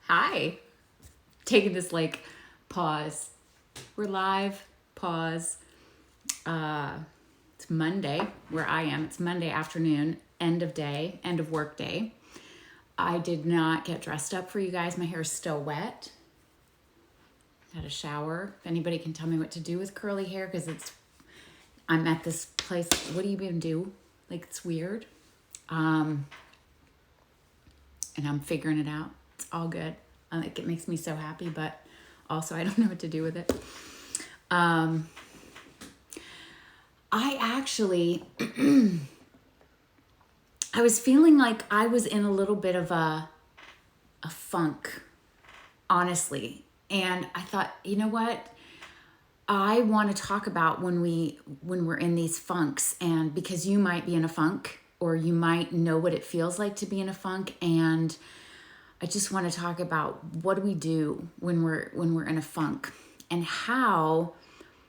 Hi. Taking this pause. We're live. Pause. It's Monday where I am. It's Monday afternoon, end of day, end of work day. I did not get dressed up for you guys. My hair is still wet. Had a shower. If anybody can tell me what to do with curly hair, because I'm at this place. What do you even do? It's weird. And I'm figuring it out. It's all good. It makes me so happy, but also I don't know what to do with it. I actually, I was feeling like I was in a little bit of a funk, honestly. And I thought, you know what? I want to talk about when we're in these funks, and because you might be in a funk or you might know what it feels like to be in a funk, and I just want to talk about what do we do when we're in a funk, and how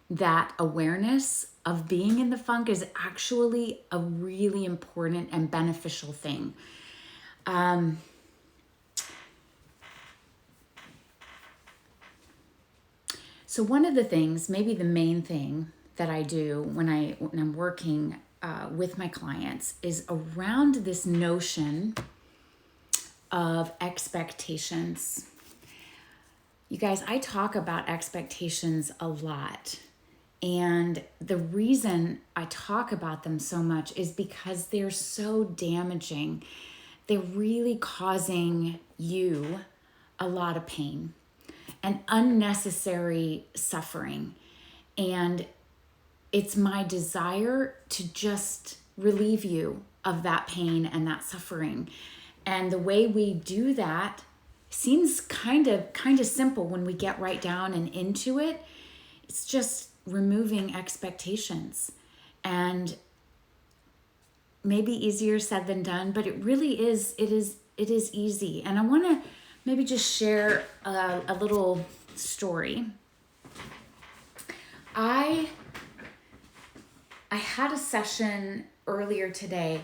that awareness of being in the funk is actually a really important and beneficial thing. So one of the things, maybe the main thing that I do when I'm working with my clients is around this notion of expectations. You guys, I talk about expectations a lot. And the reason I talk about them so much is because they're so damaging. They're really causing you a lot of pain and unnecessary suffering. And it's my desire to just relieve you of that pain and that suffering. And the way we do that seems kind of simple when we get right down and into it. It's just removing expectations, and maybe easier said than done, but it really is. It is easy. And I want to maybe just share a little story. I had a session earlier today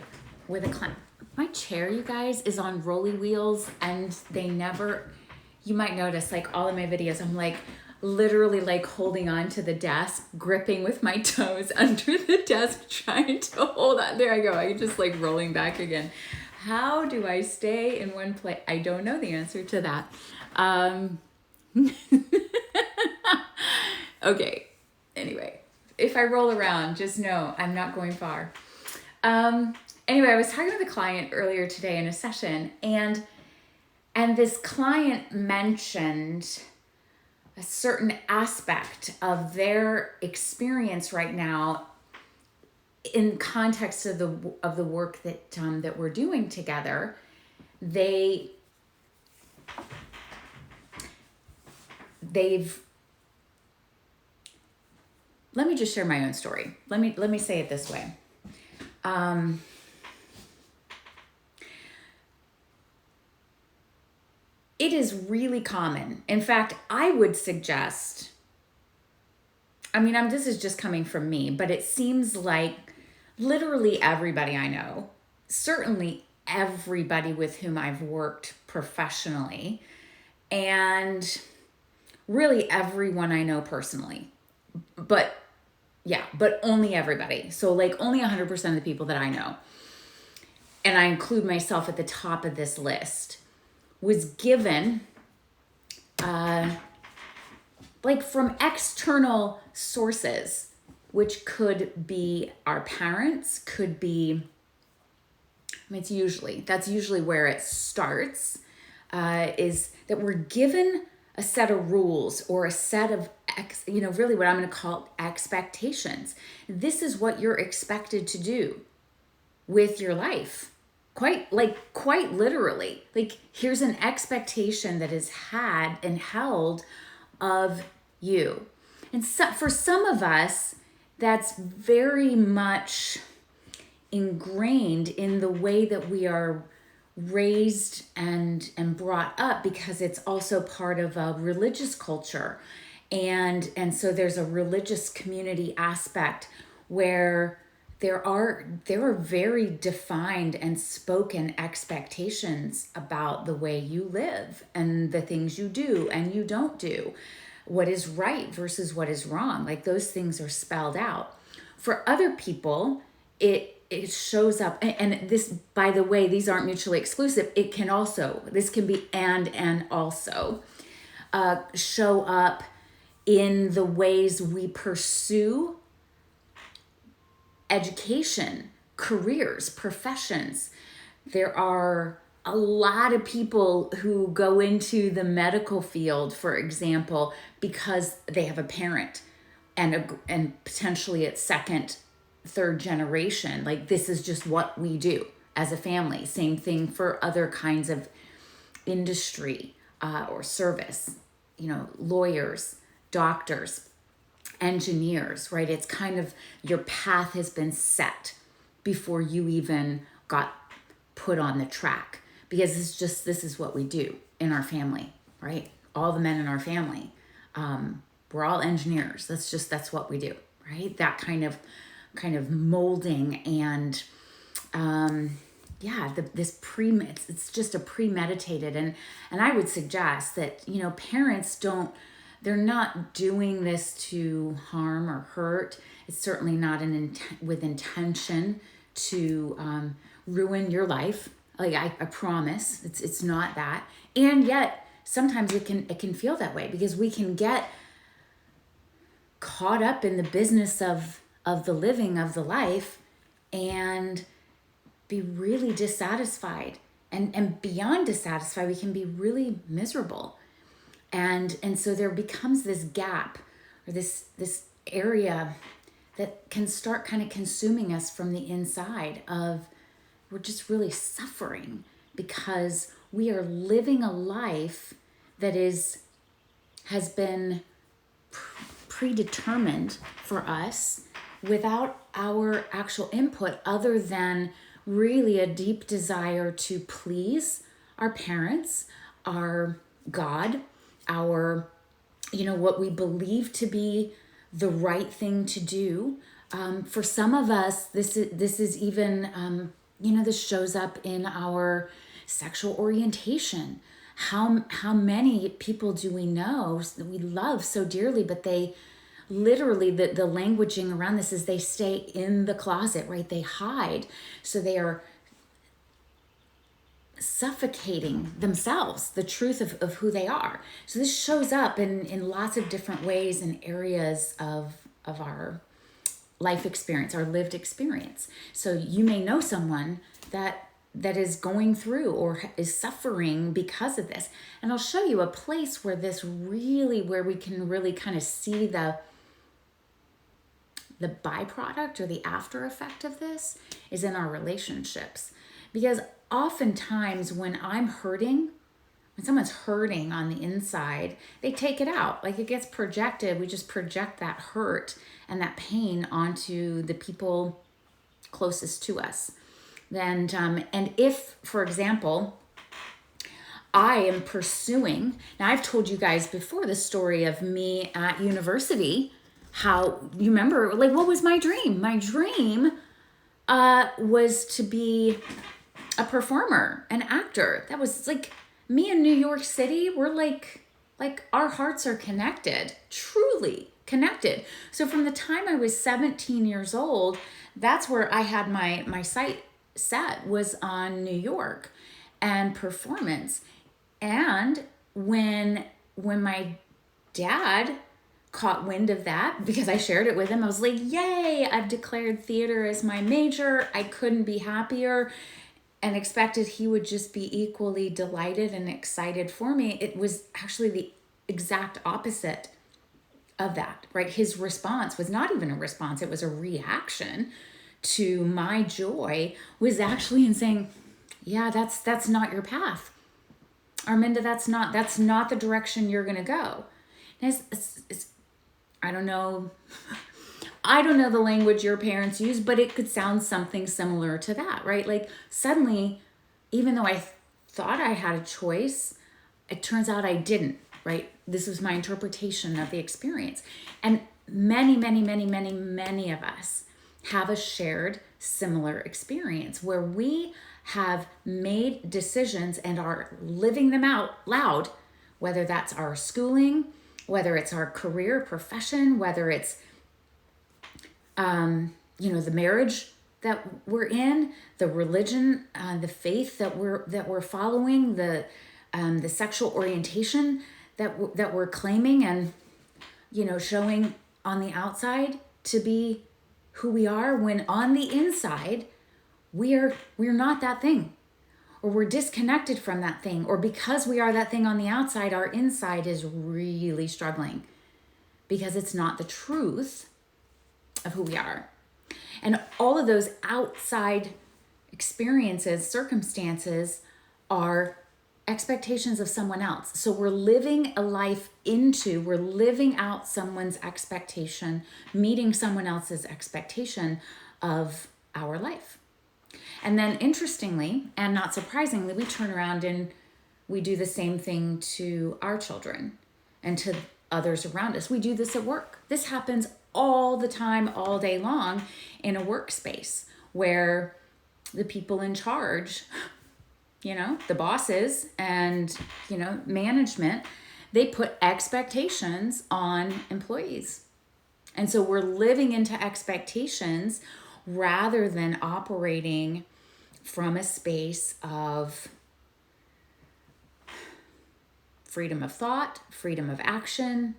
with a client. My chair, you guys, is on rolly wheels, and they never, you might notice, all in my videos, I'm literally holding on to the desk, gripping with my toes under the desk, trying to hold on. There I go. I just rolling back again. How do I stay in one place? I don't know the answer to that. Okay. Anyway, if I roll around, just know I'm not going far. Anyway, I was talking with a client earlier today in a session, and this client mentioned a certain aspect of their experience right now in context of the work that we're doing together. They've let me just share my own story. Let me say it this way. It is really common. In fact, I would suggest, this is just coming from me, but it seems like literally everybody I know, certainly everybody with whom I've worked professionally, and really everyone I know personally, but only everybody. So only 100% of the people that I know, and I include myself at the top of this list, was given from external sources, which could be our parents, could be, that's usually where it starts, is that we're given a set of rules or a set of, really what I'm going to call expectations. This is what you're expected to do with your life. Quite literally, here's an expectation that is had and held of you. And so for some of us, that's very much ingrained in the way that we are raised and brought up, because it's also part of a religious culture. And so there's a religious community aspect where there are very defined and spoken expectations about the way you live and the things you do and you don't do, what is right versus what is wrong. Like those things are spelled out. For other people, it shows up, and this, by the way, these aren't mutually exclusive. It can also, this can be and also show up in the ways we pursue education, careers, professions. There are a lot of people who go into the medical field, for example, because they have a parent and potentially it's second, third generation. Like this is just what we do as a family. Same thing for other kinds of industry or service, lawyers, doctors, engineers, right? It's kind of your path has been set before you even got put on the track, because this is what we do in our family, right? All the men in our family, we're all engineers. That's what we do, right? That kind of molding and it's just a premeditated, and I would suggest that parents they're not doing this to harm or hurt. It's certainly not with intention to ruin your life. Like I promise, it's not that. And yet sometimes it can feel that way, because we can get caught up in the business of the living of the life and be really dissatisfied, and beyond dissatisfied, we can be really miserable. And so there becomes this gap, or this area that can start kind of consuming us from the inside of, we're just really suffering because we are living a life that has been predetermined for us without our actual input, other than really a deep desire to please our parents, our God, our, what we believe to be the right thing to do. For some of us, this is even, this shows up in our sexual orientation. How many people do we know that we love so dearly, but they literally, the languaging around this is they stay in the closet, right? They hide. So they are suffocating themselves, the truth of who they are. So this shows up in lots of different ways in areas of our life experience, our lived experience. So you may know someone that is going through or is suffering because of this. And I'll show you a place where we can really kind of see the byproduct or the after effect of this is in our relationships. Because oftentimes when someone's hurting on the inside, they take it out. Like it gets projected. We just project that hurt and that pain onto the people closest to us. And if, for example, I am pursuing, now I've told you guys before the story of me at university, how, you remember, like, what was my dream? My dream was to be a performer, an actor. That was like me in New York City. We're like our hearts are connected, truly connected. So from the time I was 17 years old, that's where I had my sight set, was on New York and performance. And when my dad caught wind of that, because I shared it with him, I was like, yay, I've declared theater as my major. I couldn't be happier, and expected he would just be equally delighted and excited for me. It was actually the exact opposite of that, right? His response was not even a response. It was a reaction to my joy, was actually in saying, yeah, that's not your path. Arminda, that's not the direction you're going to go. And I don't know the language your parents use, but it could sound something similar to that, right? Like suddenly, even though I thought I had a choice, it turns out I didn't, right? This was my interpretation of the experience. And many, many, many, many, many of us have a shared similar experience where we have made decisions and are living them out loud, whether that's our schooling, whether it's our career, profession, whether it's the marriage that we're in, the religion, the faith that we're following, the sexual orientation that we're claiming and showing on the outside to be who we are, when on the inside we're not that thing, or we're disconnected from that thing, or because we are that thing on the outside, our inside is really struggling because it's not the truth of who we are. And all of those outside experiences, circumstances, are expectations of someone else. So we're living out someone's expectation, meeting someone else's expectation of our life. And then interestingly, and not surprisingly, we turn around and we do the same thing to our children and to others around us. We do this at work. This happens all the time, all day long in a workspace where the people in charge, the bosses and, management, they put expectations on employees. And so we're living into expectations rather than operating from a space of freedom of thought, freedom of action,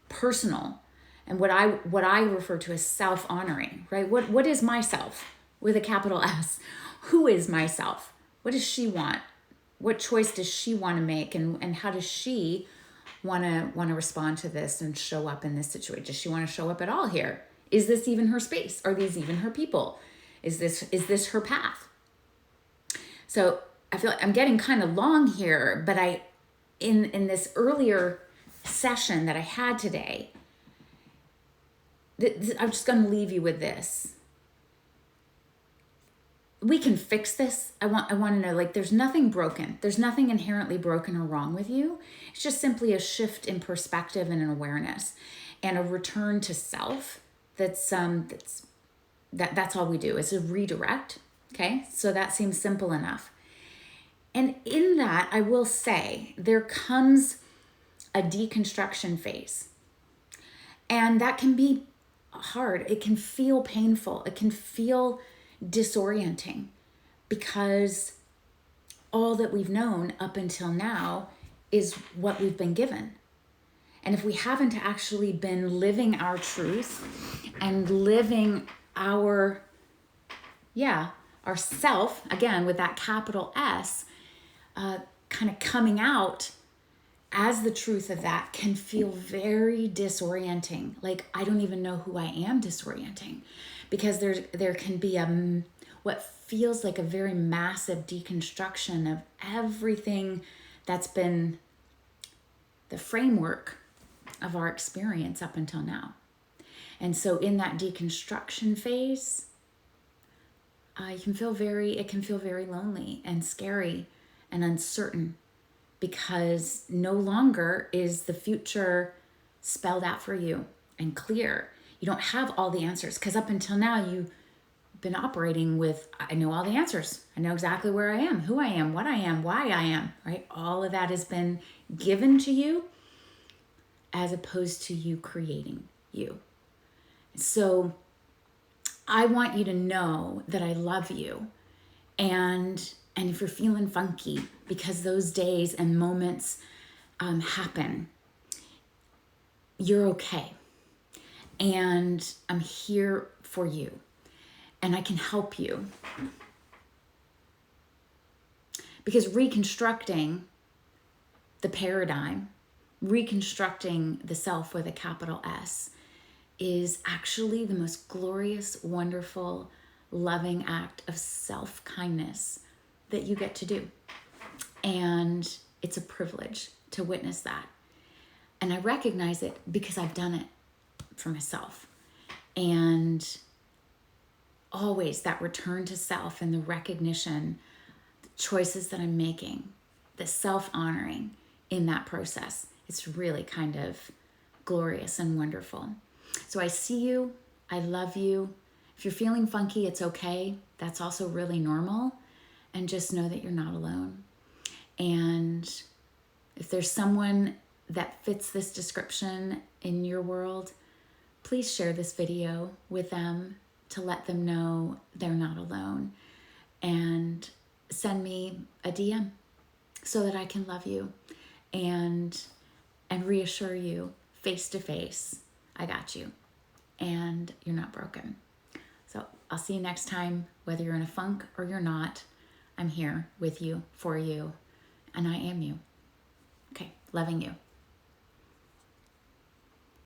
personal, and what I refer to as self-honoring, right? What is myself with a capital S? Who is myself? What does she want? What choice does she want to make? And how does she want to respond to this and show up in this situation? Does she want to show up at all here? Is this even her space? Are these even her people? Is this her path? So I feel like I'm getting kind of long here, but in this earlier session that I had today, I'm just going to leave you with this. We can fix this. I want to know, like, there's nothing broken. There's nothing inherently broken or wrong with you. It's just simply a shift in perspective and an awareness and a return to self. That's all we do. It's a redirect. Okay. So that seems simple enough. And in that, I will say there comes a deconstruction phase, and that can be hard. It can feel painful. It can feel disorienting because all that we've known up until now is what we've been given. And if we haven't actually been living our truth and living our self, again, with that capital S, kind of coming out as the truth of that can feel very disorienting. Like, I don't even know who I am, disorienting, because there can be what feels like a very massive deconstruction of everything that's been the framework of our experience up until now. And so in that deconstruction phase, it can feel very lonely and scary and uncertain, because no longer is the future spelled out for you and clear. You don't have all the answers, because up until now you've been operating with, I know all the answers. I know exactly where I am, who I am, what I am, why I am, right? All of that has been given to you as opposed to you creating you. So I want you to know that I love you. And if you're feeling funky because those days and moments happen, you're okay. And I'm here for you. And I can help you. Because reconstructing the paradigm, reconstructing the self with a capital S, is actually the most glorious, wonderful, loving act of self-kindness that you get to do. And it's a privilege to witness that. And I recognize it because I've done it for myself. And always that return to self and the recognition, the choices that I'm making, the self-honoring in that process, it's really kind of glorious and wonderful. So I see you. I love you. If you're feeling funky, it's okay. That's also really normal. And just know that you're not alone. And if there's someone that fits this description in your world, please share this video with them to let them know they're not alone. And send me a DM so that I can love you and reassure you face to face, I got you and you're not broken. So I'll see you next time, whether you're in a funk or you're not. I'm here with you, for you, and I am you. Okay, loving you.